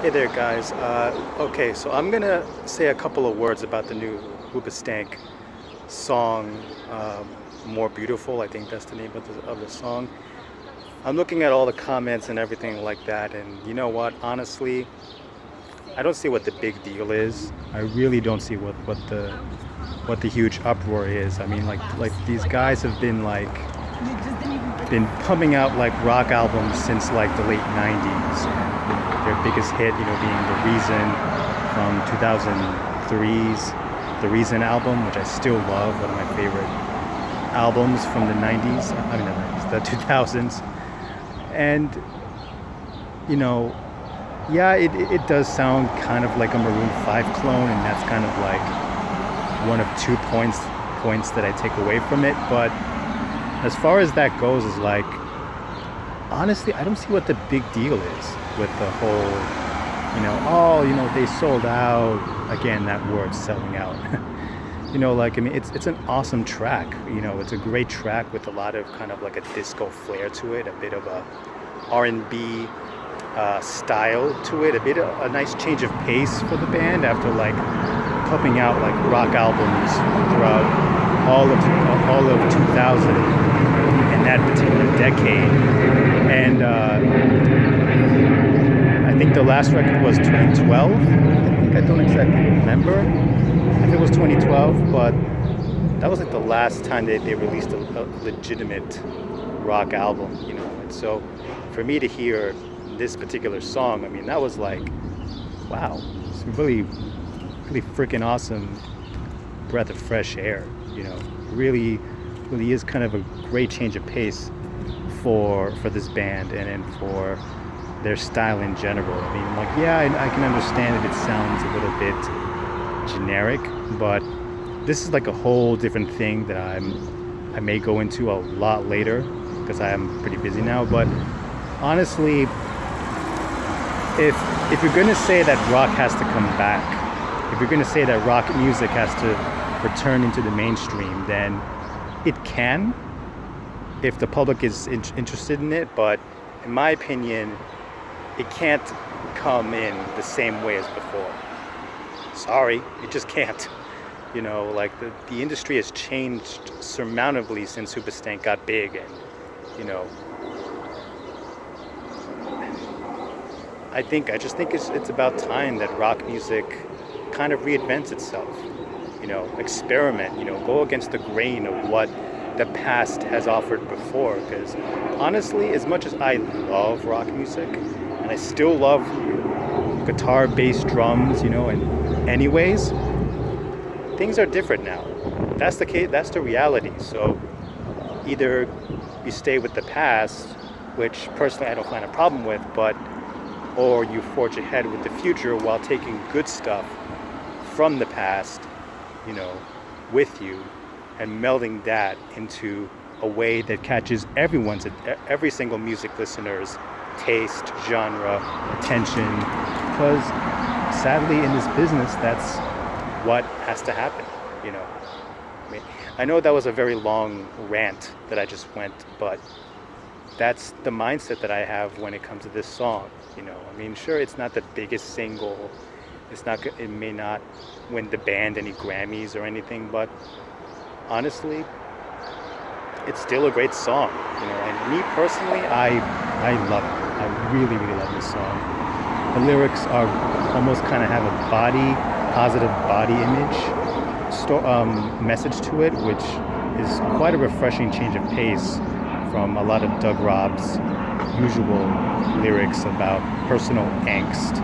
Hey there, guys. Okay, so I'm gonna say a couple of words about the new Hoobastank song, "More Beautiful." I think that's the name of the song. I'm looking at all the comments and everything like that, and you know what? Honestly, I don't see what the big deal is. I really don't see what the huge uproar is. I mean, like these guys have been pumping out like rock albums since like the late 90s. And their biggest hit, being The Reason from 2003's The Reason album, which I still love, one of my favorite albums from the 90s. I mean, the 90s, the 2000s. And, you know, yeah, it does sound kind of like a Maroon 5 clone, and that's kind of like one of 2 points that I take away from it. But as far as that goes, is like, honestly, I don't see what the big deal is with the whole, they sold out. Again, that word, selling out. Like, I mean, it's an awesome track. It's a great track with a lot of kind of like a disco flair to it, a bit of a R&B style to it, a nice change of pace for the band after like pumping out like rock albums throughout all of 2000 in that particular decade. And I think the last record was 2012. I don't exactly remember if it was 2012, but that was like the last time they released a legitimate rock album, And so for me to hear this particular song, I mean, that was like, wow, it's really, really freaking awesome breath of fresh air, really, really is kind of a great change of pace for this band and for their style in general. I mean, like, yeah, I can understand that it sounds a little bit generic, but this is like a whole different thing that I may go into a lot later because I am pretty busy now. But honestly, if you're gonna say that rock has to come back, if you're gonna say that rock music has to return into the mainstream, then it can, if the public is interested in it. But in my opinion, it can't come in the same way as before. Sorry, it just can't. Like the industry has changed surmountably since Hoobastank got big, and I just think it's about time that rock music kind of reinvents itself. Experiment. Go against the grain of what the past has offered before. Because honestly, as much as I love rock music, and I still love guitar, bass, drums, and anyways, things are different now. That's the case. That's the reality. So either you stay with the past, which personally I don't find a problem with, or you forge ahead with the future while taking good stuff from the past, with you, and melding that into a way that catches every single music listener's taste, genre, attention. Because sadly, in this business, that's what has to happen. I mean, I know that was a very long rant that I just went, but that's the mindset that I have when it comes to this song. I mean, sure, it's not the biggest single. It may not win the band any Grammys or anything, but honestly, it's still a great song. And me personally, I love it. I really, really love this song. The lyrics are almost kind of have a positive body image message to it, which is quite a refreshing change of pace from a lot of Doug Rob's usual lyrics about personal angst,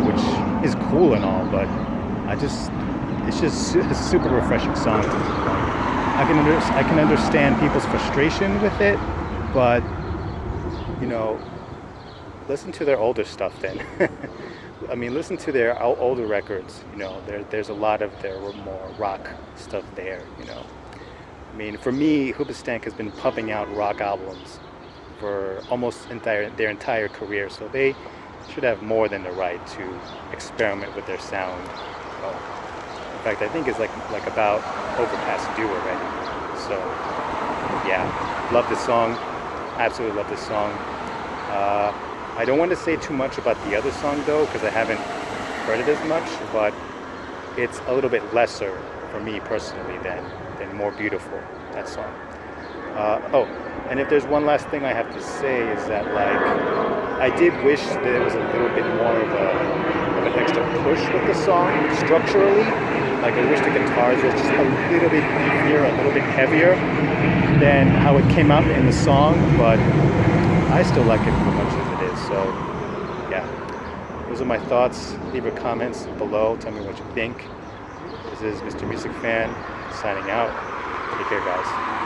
which is cool and all, but it's just a super refreshing song to me. I can understand people's frustration with it, but listen to their older stuff then. I mean, listen to their older records. There's a lot of their more rock stuff there. I mean, for me, Hoobastank has been pumping out rock albums for almost their entire career, so they should have more than the right to experiment with their sound. In fact, I think it's like about over past due already. So yeah, love this song. Absolutely love this song. I don't want to say too much about the other song though, because I haven't heard it as much, but it's a little bit lesser for me personally than More Beautiful, that song. Oh, and if there's one last thing I have to say is that like I did wish there was a little bit more of an extra push with the song structurally. Like I wish the guitars were just a little bit beefier, a little bit heavier than how it came out in the song, but I still like it for much as it is. So yeah, those are my thoughts. Leave your comments below. Tell me what you think. This is Mr. Music Fan signing out. Take care, guys.